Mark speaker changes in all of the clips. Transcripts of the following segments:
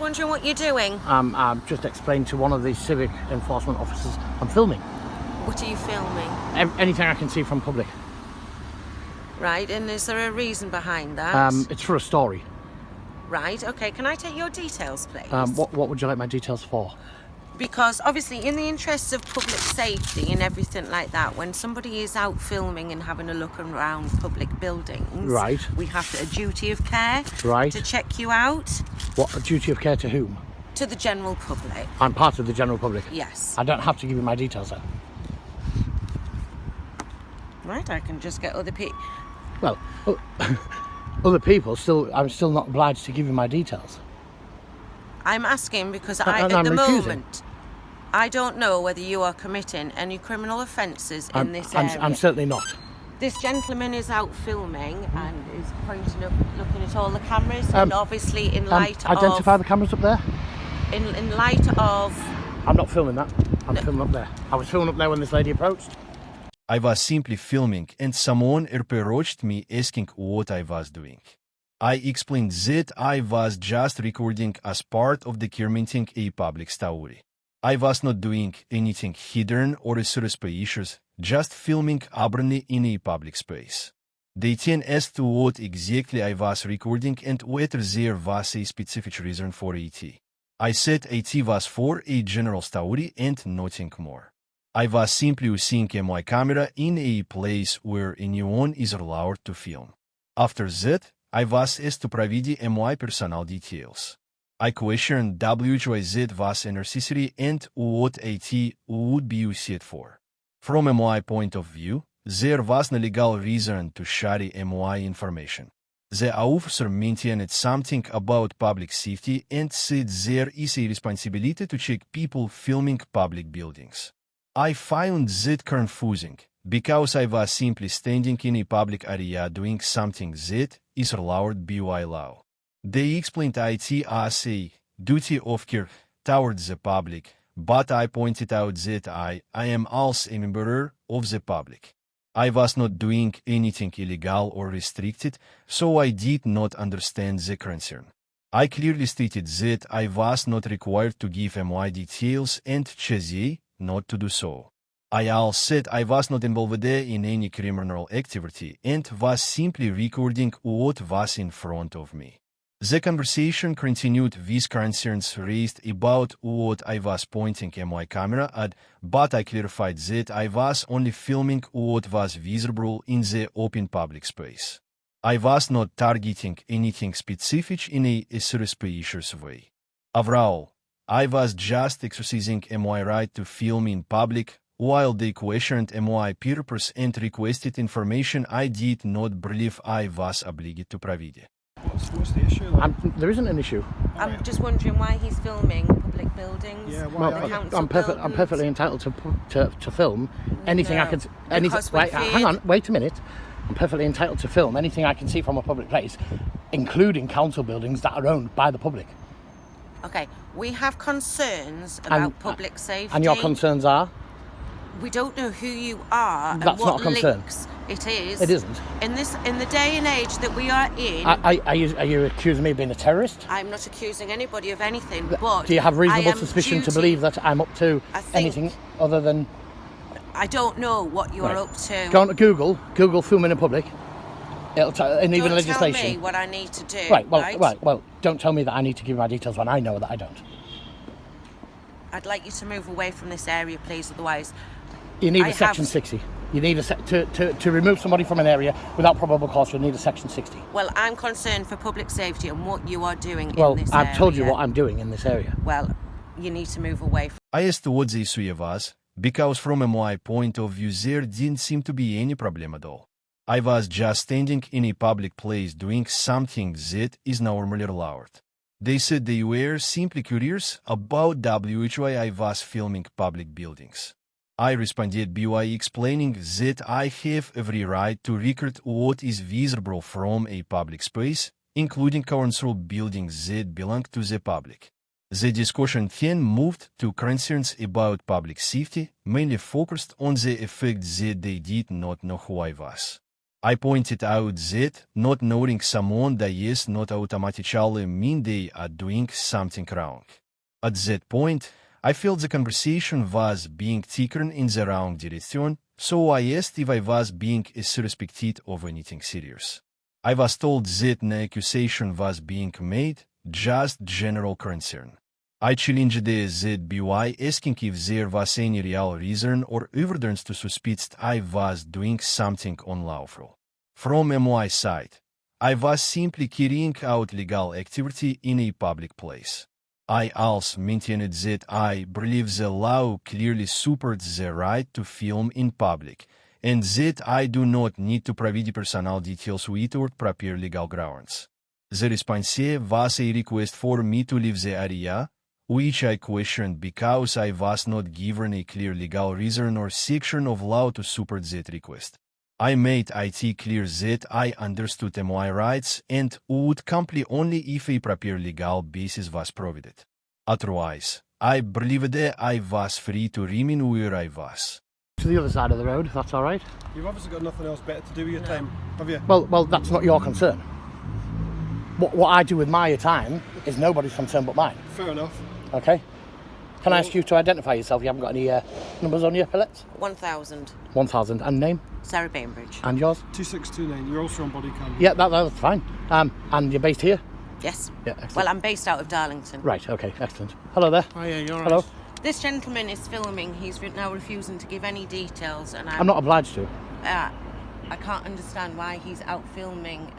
Speaker 1: just wondering what you're doing.
Speaker 2: I've just explained to one of the civic enforcement officers I'm filming.
Speaker 1: What are you filming?
Speaker 2: Anything I can see from public.
Speaker 1: Right, and is there a reason behind that?
Speaker 2: It's for a story.
Speaker 1: Right, okay. Can I take your details, please?
Speaker 2: What would you like my details for?
Speaker 1: Because obviously in the interests of public safety and everything like that, when somebody is out filming and having a look around public buildings,
Speaker 2: Right.
Speaker 1: we have a duty of care
Speaker 2: Right.
Speaker 1: to check you out.
Speaker 2: What, a duty of care to whom?
Speaker 1: To the general public.
Speaker 2: I'm part of the general public.
Speaker 1: Yes.
Speaker 2: I don't have to give you my details then.
Speaker 1: Right, I can just get other people.
Speaker 2: Well, other people, I'm still not obliged to give you my details.
Speaker 1: I'm asking because
Speaker 2: I'm
Speaker 1: at the
Speaker 2: refusing.
Speaker 1: moment, I don't know whether you are committing any criminal offences in this area.
Speaker 2: I'm certainly not.
Speaker 1: This gentleman is out filming and is pointing up, looking at all the cameras, and obviously in light
Speaker 2: Identify
Speaker 1: of...
Speaker 2: the cameras up there.
Speaker 1: In light of...
Speaker 2: I'm not filming that. I'm filming up there. I was filming up there when this lady approached.
Speaker 3: I was simply filming and someone approached me asking what I was doing. I explained that I was just recording as part of documenting a public story. I was not doing anything hidden or suspicious, just filming openly in a public space. They then asked what exactly I was recording and whether there was a specific reason for it. I said it was for a general story and nothing more. I was simply using my camera in a place where anyone is allowed to film. After that, I was asked to provide my personal details. I questioned why that was necessary and what it would be used for. From my point of view, there was no legal reason to share my information. The officer mentioned something about public safety and said there is a responsibility to check people filming public buildings. I found that confusing, because I was simply standing in a public area doing something that is allowed by law. They explained it as a duty of care towards the public, but I pointed out that I am also a member of the public. I was not doing anything illegal or restricted, so I did not understand the concern. I clearly stated that I was not required to give my details and chose not to do so. I also said I was not involved in any criminal activity and was simply recording what was in front of me. The conversation continued with concerns raised about what I was pointing my camera at, but I clarified that I was only filming what was visible in the open public space. I was not targeting anything specific in a suspicious way. Overall, I was just exercising my right to film in public. While they questioned my purpose and requested information, I did not believe I was obliged to provide.
Speaker 4: What's the issue?
Speaker 2: There isn't an issue.
Speaker 1: I'm just wondering why he's filming public buildings.
Speaker 4: Yeah,
Speaker 2: Well,
Speaker 4: why?
Speaker 2: I'm perfectly entitled to film anything I
Speaker 1: No,
Speaker 2: can.
Speaker 1: because we
Speaker 2: Right,
Speaker 1: feared-
Speaker 2: hang on, wait a minute. I'm perfectly entitled to film anything I can see from a public place, including council buildings that are owned by the public.
Speaker 1: Okay, we have concerns about public safety.
Speaker 2: And your concerns are?
Speaker 1: We don't know who you are and
Speaker 2: That's
Speaker 1: what
Speaker 2: not a concern.
Speaker 1: links it is.
Speaker 2: It isn't.
Speaker 1: In the day and age that we are in,
Speaker 2: Are you accusing me of being a terrorist?
Speaker 1: I'm not accusing anybody of anything, but
Speaker 2: Do you have
Speaker 1: I
Speaker 2: reasonable
Speaker 1: am
Speaker 2: suspicion to
Speaker 1: duty-
Speaker 2: believe that I'm up to
Speaker 1: I think-
Speaker 2: anything other than...
Speaker 1: I don't know what you're
Speaker 2: Right.
Speaker 1: up to.
Speaker 2: Go on to Google filming in public. It'll and even
Speaker 1: Don't
Speaker 2: legislation.
Speaker 1: tell me what I need to do.
Speaker 2: Right, well, don't tell me that I need to give my details when I know that I don't.
Speaker 1: I'd like you to move away from this area, please, otherwise...
Speaker 2: You need
Speaker 1: I
Speaker 2: a section
Speaker 1: have-
Speaker 2: 60. You need to remove somebody from an area without probable cause. You need a section 60.
Speaker 1: Well, I'm concerned for public safety and what you are doing
Speaker 2: Well,
Speaker 1: in this
Speaker 2: I've
Speaker 1: area.
Speaker 2: told you what I'm doing in this area.
Speaker 1: Well, you need to move away from...
Speaker 3: I asked what the issue was, because from my point of view there didn't seem to be any problem at all. I was just standing in a public place doing something that is normally allowed. They said they were simply curious about why I was filming public buildings. I responded by explaining that I have every right to record what is visible from a public space, including council buildings that belong to the public. The discussion then moved to concerns about public safety, mainly focused on the effect that they did not know who I was. I pointed out that not knowing someone does not automatically mean they are doing something wrong. At that point, I felt the conversation was being taken in the wrong direction, so I asked if I was being suspected of anything serious. I was told that no accusation was being made, just general concern. I challenged that by asking if there was any real reason or evidence to suspect I was doing something unlawful. From my side, I was simply carrying out legal activity in a public place. I also maintained that I believe the law clearly supports the right to film in public, and that I do not need to provide personal details without proper legal grounds. The response was a request for me to leave the area, which I questioned because I was not given a clear legal reason or section of law to support that request. I made it clear that I understood my rights and would comply only if a proper legal basis was provided. Otherwise, I believed that I was free to remain where I was.
Speaker 2: To the other side of the road, if that's all right.
Speaker 4: You've obviously got nothing else better to do with your time, have you?
Speaker 2: Well, that's not your concern. What I do with my time is nobody's concern but mine.
Speaker 4: Fair enough.
Speaker 2: Okay? Can I ask you to identify yourself? You haven't got any numbers on your billets?
Speaker 1: 1,000.
Speaker 2: 1,000. And name?
Speaker 1: Sarah Bainbridge.
Speaker 2: And yours?
Speaker 4: 2629. You're also on body cam.
Speaker 2: Yeah, that's fine. And you're based here?
Speaker 1: Yes.
Speaker 2: Yeah, excellent.
Speaker 1: Well, I'm based out of Darlington.
Speaker 2: Right, okay, excellent. Hello there.
Speaker 5: Oh yeah, you're all
Speaker 2: Hello.
Speaker 5: right.
Speaker 1: This gentleman is filming. He's now refusing to give any details, and
Speaker 2: I'm not obliged to.
Speaker 1: I can't understand why he's out filming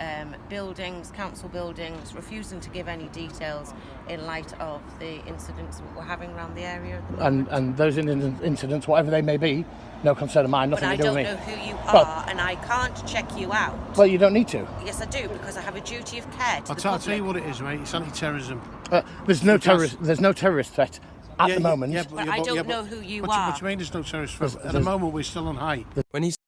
Speaker 1: buildings, council buildings, refusing to give any details in light of the incidents that we're having around the area at the moment.
Speaker 2: And those incidents, whatever they may be, no concern of mine, nothing
Speaker 1: But I
Speaker 2: to do
Speaker 1: don't
Speaker 2: with me.
Speaker 1: know who you are,
Speaker 2: Well-
Speaker 1: and I can't check you out.
Speaker 2: Well, you don't need to.
Speaker 1: Yes, I do, because I have a duty of care to
Speaker 5: I'll
Speaker 1: the
Speaker 5: tell
Speaker 1: public.
Speaker 5: you what it is, mate. It's anti-terrorism.
Speaker 2: There's no terrorist threat at
Speaker 5: Yeah,
Speaker 2: the moment.
Speaker 1: But I don't know who you
Speaker 5: what
Speaker 1: are.
Speaker 5: What do you mean there's no terrorist threat? At the moment, we're still on high.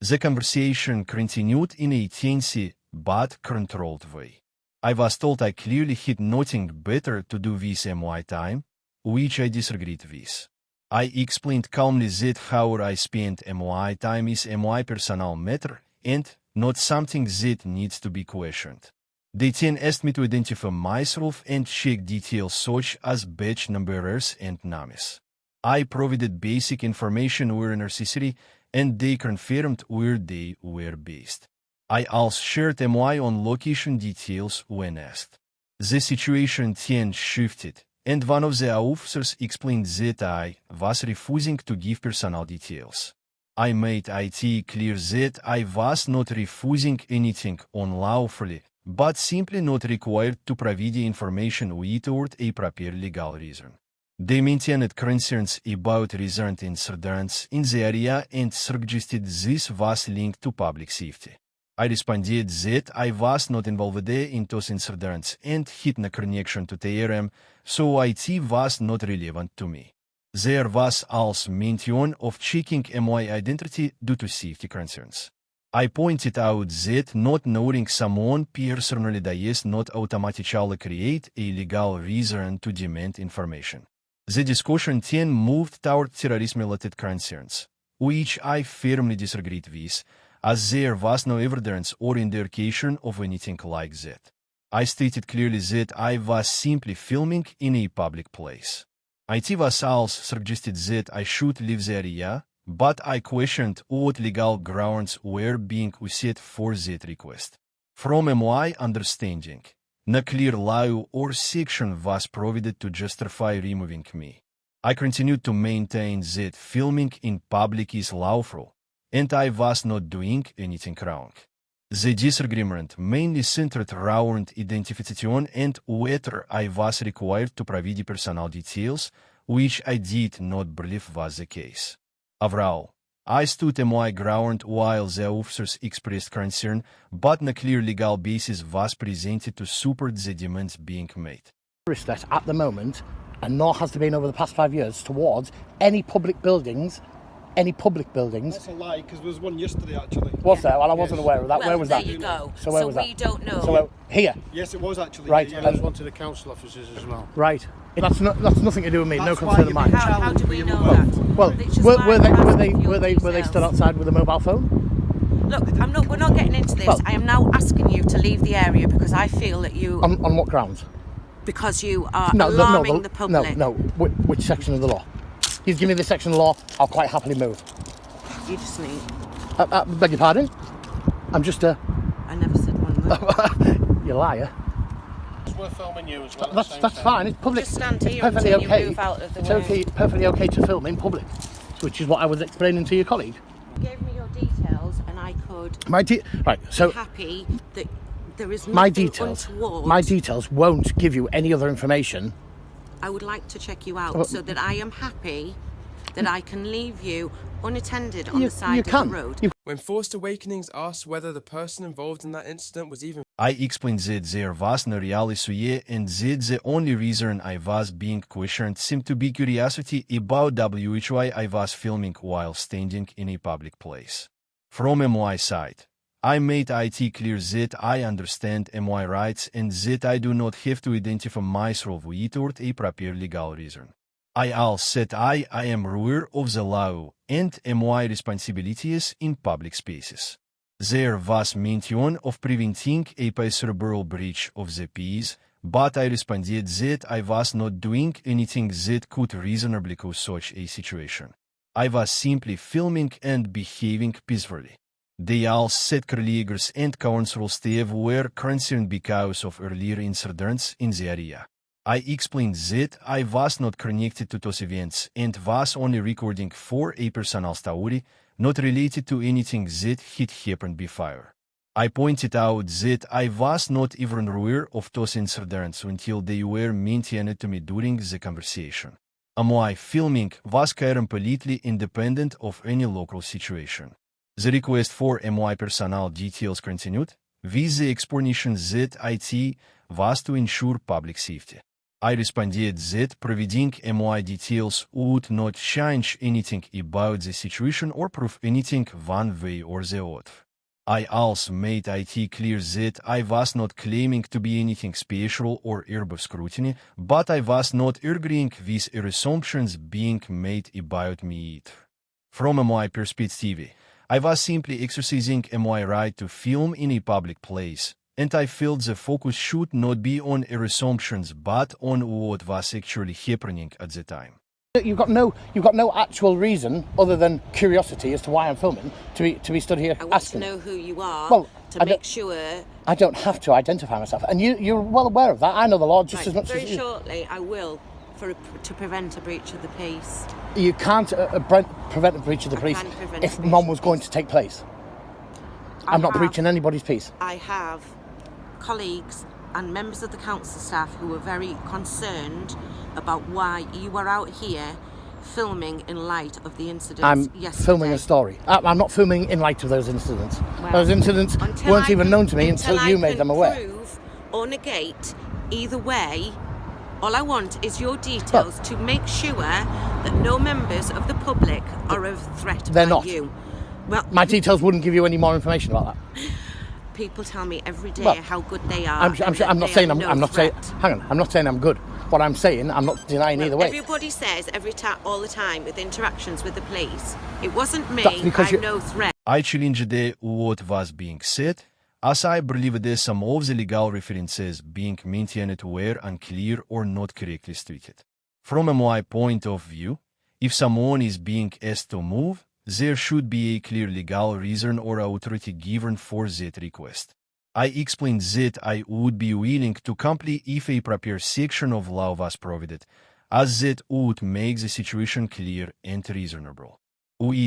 Speaker 3: The conversation continued in a tense but controlled way. I was told I clearly had nothing better to do with my time, which I disagreed with. I explained calmly that how I spent my time is my personal matter and not something that needs to be questioned. They then asked me to identify myself and check details such as badge numbers and names. I provided basic information where necessary, and they confirmed where they were based. I also shared my own location details when asked. The situation then shifted, and one of the officers explained that I was refusing to give personal details. I made it clear that I was not refusing anything unlawfully, but simply not required to provide the information without a proper legal reason. They maintained concerns about recent incidents in the area and suggested this was linked to public safety. I responded that I was not involved in those incidents and had no connection to TRM, so it was not relevant to me. There was also mention of checking my identity due to safety concerns. I pointed out that not knowing someone personally does not automatically create a legal reason to demand information. The discussion then moved toward terrorism-related concerns, which I firmly disagreed with, as there was no evidence or indication of anything like that. I stated clearly that I was simply filming in a public place. IT was also suggested that I should leave the area, but I questioned what legal grounds were being used for that request. From my understanding, no clear law or section was provided to justify removing me. I continued to maintain that filming in public is lawful, and I was not doing anything wrong. The disagreement mainly centered around identification and whether I was required to provide personal details, which I did not believe was the case. Overall, I stood my ground while the officers expressed concern, but no clear legal basis was presented to support the demands being made.
Speaker 2: Terrorist threat at the moment, and nor has there been over the past 5 years, towards any public buildings.
Speaker 4: That's a lie, because there was one yesterday actually.
Speaker 2: Was there? Well, I wasn't aware of that.
Speaker 1: Well,
Speaker 2: where was
Speaker 1: there
Speaker 2: that?
Speaker 1: you go.
Speaker 2: So where was that?
Speaker 1: we don't know.
Speaker 2: So here.
Speaker 4: Yes, it was actually.
Speaker 2: Right.
Speaker 4: Yeah,
Speaker 5: There's one to the council officers as well.
Speaker 2: Right. That's nothing to do with me. No
Speaker 4: That's why
Speaker 2: concern of
Speaker 4: you've
Speaker 2: mine.
Speaker 4: been
Speaker 1: How do we know
Speaker 4: Well,
Speaker 1: that?
Speaker 2: Well,
Speaker 1: It's just
Speaker 2: were
Speaker 1: my
Speaker 2: they
Speaker 1: personal
Speaker 2: stood
Speaker 1: details.
Speaker 2: outside with a mobile phone?
Speaker 1: Look, we're not getting into this.
Speaker 2: Well-
Speaker 1: I am now asking you to leave the area because I feel that you,
Speaker 2: On what grounds?
Speaker 1: because you are
Speaker 2: No,
Speaker 1: alarming the public.
Speaker 2: No. Which section of the law? You give me the section of the law, I'll quite happily move.
Speaker 1: You just need.
Speaker 2: Beg your pardon? I'm just a...
Speaker 1: I never said one word.
Speaker 2: You liar.
Speaker 5: We're filming you as well.
Speaker 2: That's fine. It's public.
Speaker 1: Just stand
Speaker 2: It's
Speaker 1: here
Speaker 2: perfectly
Speaker 1: until you
Speaker 2: okay.
Speaker 1: move out of the
Speaker 2: It's
Speaker 1: way.
Speaker 2: okay, perfectly okay to film in public, which is what I was explaining to your colleague.
Speaker 1: You gave me your details, and I could
Speaker 2: Right. So
Speaker 1: be happy that there is nothing
Speaker 2: my details,
Speaker 1: untoward.
Speaker 2: my details won't give you any other information.
Speaker 1: I would like to check you out so that I am happy that I can leave you unattended on the side of the road.
Speaker 6: When Forced Awakenings asked whether the person involved in that incident was even
Speaker 3: I explained that there was no reality and that the only reason I was being questioned seemed to be curiosity about why I was filming while standing in a public place. From my side, I made it clear that I understand my rights and that I do not have to identify myself without a proper legal reason. I also said I am aware of the law and my responsibilities in public spaces. There was mention of preventing a possible breach of the peace, but I responded that I was not doing anything that could reasonably cause such a situation. I was simply filming and behaving peacefully. They all said colleagues and council staff were concerned because of earlier incidents in the area. I explained that I was not connected to those events and was only recording for a personal story, not related to anything that had happened before. I pointed out that I was not even aware of those incidents until they were mentioned to me during the conversation. My filming was completely independent of any local situation. The request for my personal details continued, with the explanation that it was to ensure public safety. I responded that providing my details would not change anything about the situation or prove anything one way or the other. I also made it clear that I was not claiming to be anything special or above scrutiny, but I was not agreeing with assumptions being made about me either. From my perspective, I was simply exercising my right to film in a public place, and I felt the focus should not be on assumptions but on what was actually happening at the time.
Speaker 2: You've got no actual reason other than curiosity as to why I'm filming to be stood here
Speaker 1: I want
Speaker 2: asking.
Speaker 1: to know who you are
Speaker 2: Well,
Speaker 1: to make sure.
Speaker 2: I don't have to identify myself, and you're well aware of that. I know the law just as much
Speaker 1: Very
Speaker 2: as you.
Speaker 1: shortly, I will to prevent a breach of the peace.
Speaker 2: You can't prevent a breach of the peace
Speaker 1: can prevent
Speaker 2: if
Speaker 1: a breach
Speaker 2: none
Speaker 1: of
Speaker 2: was
Speaker 1: the
Speaker 2: going
Speaker 1: peace.
Speaker 2: to take place. I'm not breaching anybody's peace.
Speaker 1: I have colleagues and members of the council staff who were very concerned about why you were out here filming in light of the incidents
Speaker 2: I'm
Speaker 1: yesterday.
Speaker 2: filming a story. I'm not filming in light of those incidents.
Speaker 1: Well,
Speaker 2: Those incidents
Speaker 1: until
Speaker 2: weren't
Speaker 1: I
Speaker 2: even
Speaker 1: can-
Speaker 2: known to me until
Speaker 1: I
Speaker 2: you made
Speaker 1: can
Speaker 2: them aware.
Speaker 1: Prove or negate either way. All I want is your details to make sure that no members of the public are a threat
Speaker 2: They're
Speaker 1: by
Speaker 2: not.
Speaker 1: you. Well,
Speaker 2: My details wouldn't give you any more information about that.
Speaker 1: people tell me every day
Speaker 2: Well,
Speaker 1: how good they are.
Speaker 2: I'm
Speaker 1: and that
Speaker 2: not
Speaker 1: they
Speaker 2: saying
Speaker 1: are no
Speaker 2: I'm not saying.
Speaker 1: threat.
Speaker 2: Hang on, I'm not saying I'm good. What I'm saying, I'm not denying either way.
Speaker 1: Everybody says all the time with interactions with the police, it wasn't me,
Speaker 2: That's because
Speaker 1: I'm no threat.
Speaker 3: I challenged what was being said, as I believe that some of the legal references being mentioned were unclear or not correctly stated. From my point of view, if someone is being asked to move, there should be a clear legal reason or authority given for that request. I explained that I would be willing to comply if a proper section of law was provided, as that would make the situation clear and reasonable.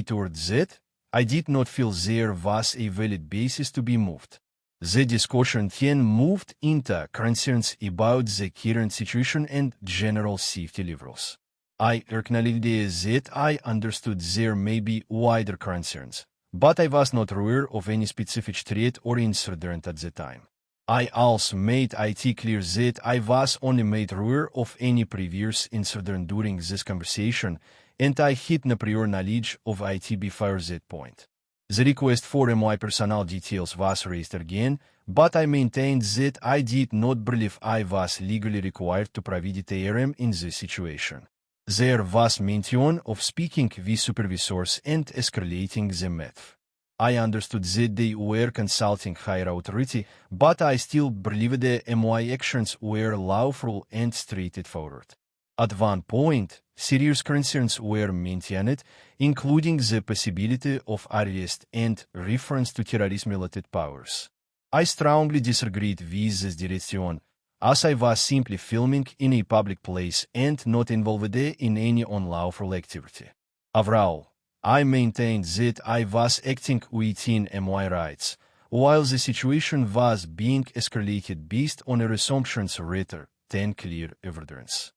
Speaker 3: Toward that, I did not feel there was a valid basis to be moved. The discussion then moved into concerns about the current situation and general safety levels. I acknowledged that I understood there may be wider concerns, but I was not aware of any specific threat or incident at the time. I also made it clear that I was only made aware of any previous incident during this conversation, and I had no prior knowledge of it before that point. The request for my personal details was raised again, but I maintained that I did not believe I was legally required to provide TRM in this situation. There was mention of speaking with supervisors and escalating the matter. I understood that they were consulting higher authority, but I still believe the MY actions were lawful and straightforward. At one point, serious concerns were maintained, including the possibility of arrest and reference to terrorism-related powers. I strongly disagreed with this direction, as I was simply filming in a public place and not involved in any unlawful activity. Overall, I maintained that I was acting within MY rights, while the situation was being escalated based on assumptions rather than clear evidence.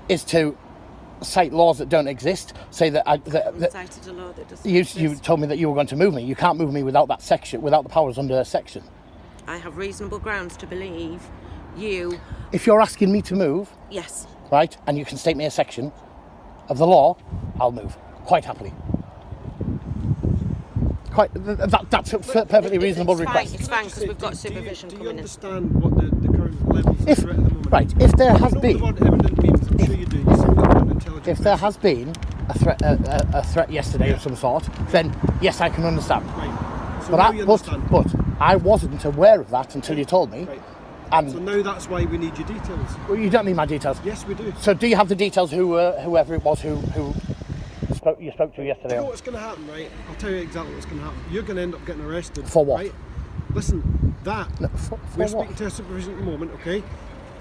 Speaker 2: Is to cite laws that don't exist, say that,
Speaker 1: Cited a law that doesn't
Speaker 2: you
Speaker 1: exist.
Speaker 2: told me that you were going to move me. You can't move me without that section, without the powers under a section.
Speaker 1: I have reasonable grounds to believe you.
Speaker 2: If you're asking me to move,
Speaker 1: Yes.
Speaker 2: right, and you can state me a section of the law, I'll move quite happily. That's a perfectly reasonable request.
Speaker 1: It's fine because we've got supervision
Speaker 4: do you
Speaker 1: coming in.
Speaker 4: understand what the current levels of threat at the moment?
Speaker 2: Right, if there has
Speaker 4: You know
Speaker 2: been,
Speaker 4: what evident means, I'm sure you do. You seem like an intelligent
Speaker 2: if there
Speaker 4: person.
Speaker 2: has been a threat yesterday of some sort, then yes, I can understand.
Speaker 4: Right. So
Speaker 2: But
Speaker 4: now you understand.
Speaker 2: but I wasn't aware of that until you told me.
Speaker 4: Right.
Speaker 2: And
Speaker 4: So now that's why we need your details.
Speaker 2: well, you don't need my details.
Speaker 4: Yes, we do.
Speaker 2: So do you have the details whoever it was who you spoke to yesterday?
Speaker 4: You know what's going to happen, right? I'll tell you exactly what's going to happen. You're going to end up getting arrested.
Speaker 2: For what?
Speaker 4: Right? Listen,
Speaker 2: No, for
Speaker 4: we're
Speaker 2: what?
Speaker 4: speaking to a supervision at the moment, okay?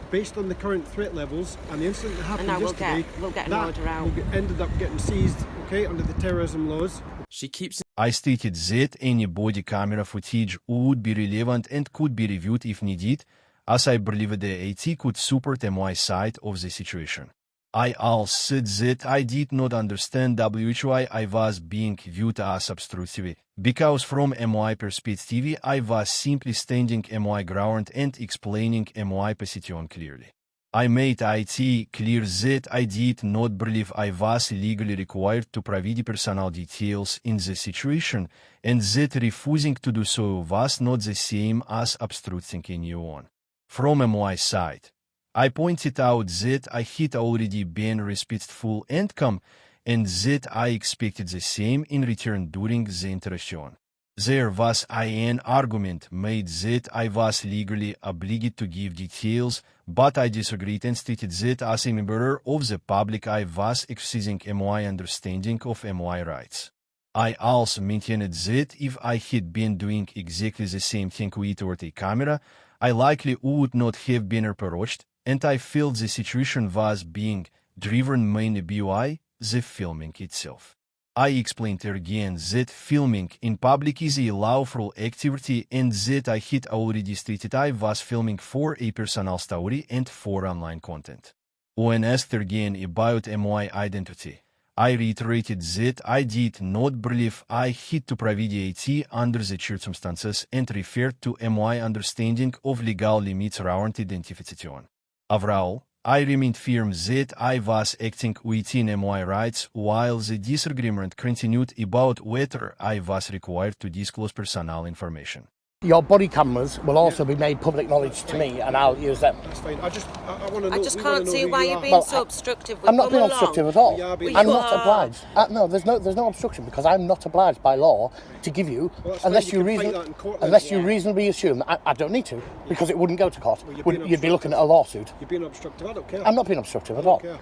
Speaker 4: Based on the current threat levels and the incident that happened
Speaker 1: now we'll
Speaker 4: yesterday,
Speaker 1: get an
Speaker 4: that
Speaker 1: order out.
Speaker 4: will ended up getting seized, okay, under the terrorism laws.
Speaker 6: She keeps
Speaker 3: I stated that any body camera footage would be relevant and could be reviewed if needed, as I believe the AT could support MY side of the situation. I also said that I did not understand why I was being viewed as obstructive, because from MY perspective I was simply standing MY ground and explaining MY position clearly. I made IT clear that I did not believe I was legally required to provide personal details in the situation, and that refusing to do so was not the same as obstructing anyone. From MY side, I pointed out that I had already been respectful and calm, and that I expected the same in return during the interaction. There was an argument made that I was legally obliged to give details, but I disagreed and stated that as a member of the public I was exercising MY understanding of MY rights. I also maintained that if I had been doing exactly the same thing without a camera, I likely would not have been approached, and I felt the situation was being driven mainly by the filming itself. I explained again that filming in public is a lawful activity and that I had already stated I was filming for a personal story and for online content. When asked again about MY identity, I reiterated that I did not believe I had to provide AT under the circumstances and referred to MY understanding of legal limits around identification. Overall, I remained firm that I was acting within MY rights while the disagreement continued about whether I was required to disclose personal information.
Speaker 2: Your body cameras will also be made public knowledge to me, and I'll use them.
Speaker 4: That's fine. I want to know.
Speaker 1: I just
Speaker 4: we wanna
Speaker 1: can't
Speaker 4: know
Speaker 1: see
Speaker 4: who
Speaker 1: why
Speaker 4: you
Speaker 1: you're
Speaker 4: are.
Speaker 1: being
Speaker 2: Well,
Speaker 1: so obstructive.
Speaker 2: I'm not being
Speaker 1: Come
Speaker 2: obstructive
Speaker 1: along.
Speaker 2: at all.
Speaker 4: We are being
Speaker 2: I'm
Speaker 1: You
Speaker 2: not
Speaker 1: are.
Speaker 2: obliged. No, there's no obstruction because I'm not obliged by law to give you
Speaker 4: Well, that's fine,
Speaker 2: unless
Speaker 4: you
Speaker 2: you
Speaker 4: can fight that in court then.
Speaker 2: unless you
Speaker 1: Yeah.
Speaker 2: reasonably assume that I don't need to because it wouldn't go to court.
Speaker 4: Well, you're being
Speaker 2: You'd be looking at a lawsuit.
Speaker 4: You're being obstructive. I don't care.
Speaker 2: I'm not being obstructive at
Speaker 4: I
Speaker 2: all.
Speaker 4: don't care.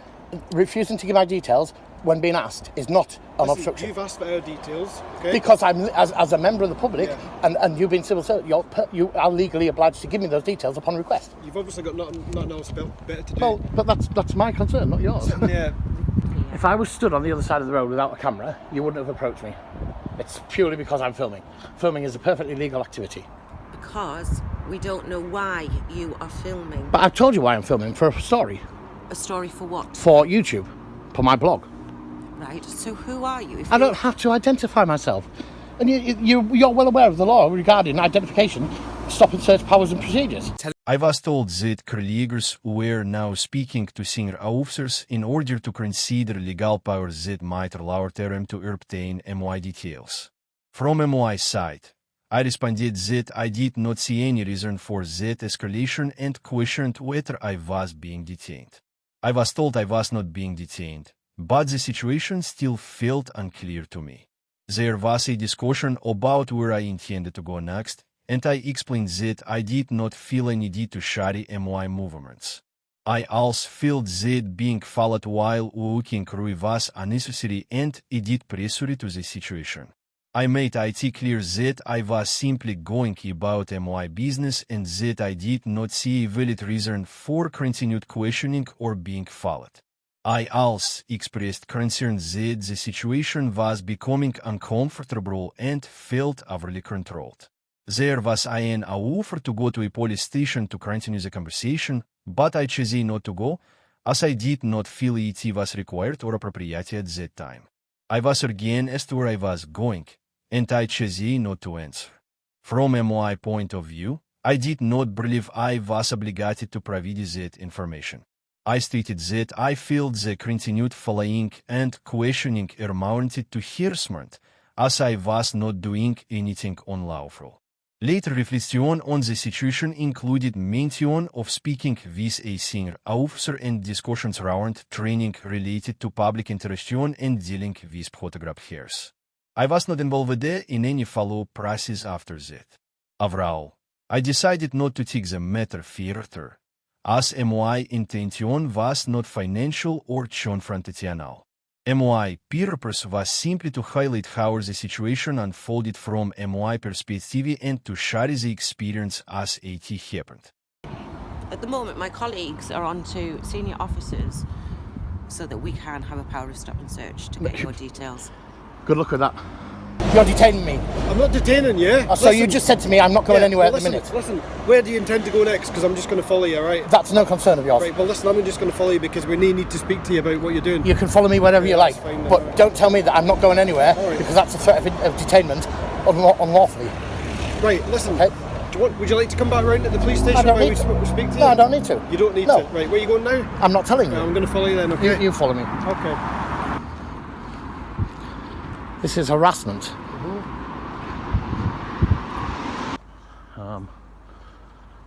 Speaker 2: Refusing to give my details when being asked is not an
Speaker 4: Listen,
Speaker 2: obstruction.
Speaker 4: You've asked for our details, okay?
Speaker 2: Because I'm, as a member of the public,
Speaker 4: Yeah.
Speaker 2: and you've been civil servant, you are legally obliged to give me those details upon request.
Speaker 4: You've obviously got nothing else better to do.
Speaker 2: Well, but that's my concern, not yours.
Speaker 4: Yeah.
Speaker 2: If I was stood on the other side of the road without a camera, you wouldn't have approached me. It's purely because I'm filming. Filming is a perfectly legal activity.
Speaker 1: Because we don't know why you are filming.
Speaker 2: But I've told you why I'm filming, for a story,
Speaker 1: A story for what?
Speaker 2: for YouTube, for my blog.
Speaker 1: Right. So who are you? If
Speaker 2: I
Speaker 1: you-
Speaker 2: don't have to identify myself. And you're well aware of the law regarding identification, stop and search powers and procedures.
Speaker 3: I was told that colleagues were now speaking to senior officers in order to consider legal powers that might allow them to obtain MY details. From MY side, I responded that I did not see any reason for that escalation and questioned whether I was being detained. I was told I was not being detained, but the situation still felt unclear to me. There was a discussion about where I intended to go next, and I explained that I did not feel any need to share my movements. I also felt that being followed while walking through was unnecessary and it did pressure to the situation. I made it clear that I was simply going about my business and that I did not see a valid reason for continued questioning or being followed. I also expressed concern that the situation was becoming uncomfortable and felt overly controlled. There was an offer to go to a police station to continue the conversation, but I chose not to go, as I did not feel it was required or appropriate at that time. I was again asked where I was going, and I chose not to answer. From my point of view, I did not believe I was obligated to provide that information. I stated that I felt the continued following and questioning amounted to harassment, as I was not doing anything unlawful. Later reflection on the situation included mention of speaking with a senior officer and discussions around training related to public interaction and dealing with photographers. I was not involved in any follow-up process after that. Overall, I decided not to take the matter further, as my intention was not financial or confrontational. My purpose was simply to highlight how the situation unfolded from my perspective and to share the experience as it happened.
Speaker 1: At the moment, my colleagues are on to senior officers so that we can have a power of stop and search to get your details.
Speaker 2: Good luck with that. You're detaining me.
Speaker 4: I'm not detaining you.
Speaker 2: Oh, so you just said to me I'm not going anywhere
Speaker 4: well,
Speaker 2: at the minute.
Speaker 4: Listen, where do you intend to go next? Because I'm just going to follow you, right?
Speaker 2: That's no concern of yours.
Speaker 4: Right, well listen, I'm just going to follow you because we need to speak to you about what you're doing.
Speaker 2: You can follow me wherever you like,
Speaker 4: fine then,
Speaker 2: but
Speaker 4: right.
Speaker 2: don't tell me that I'm not going anywhere
Speaker 4: Alright.
Speaker 2: because that's a threat of detainment unlawfully.
Speaker 4: Right, listen,
Speaker 2: Okay.
Speaker 4: would you like to come back round to the police station
Speaker 2: I don't
Speaker 4: where
Speaker 2: need
Speaker 4: we
Speaker 2: to.
Speaker 4: speak to you?
Speaker 2: No, I don't need to.
Speaker 4: You don't need
Speaker 2: No.
Speaker 4: to. Right, where are you going now?
Speaker 2: I'm not telling you.
Speaker 4: I'm going to follow you then, okay?
Speaker 2: You follow me.
Speaker 4: Okay.
Speaker 2: This is harassment.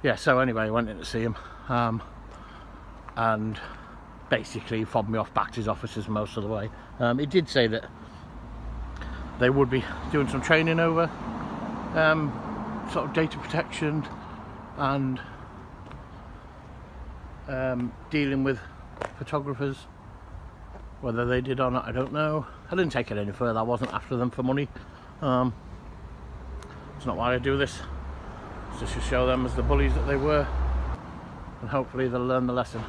Speaker 2: Yeah, so anyway, I went in to see him and basically fobbed me off back to his offices most of the way. He did say that they would be doing some training over sort of data protection and dealing with photographers. Whether they did or not, I don't know. I didn't take it any further. I wasn't after them for money. It's not why I do this. It's just to show them as the bullies that they were, and hopefully they'll learn the lesson.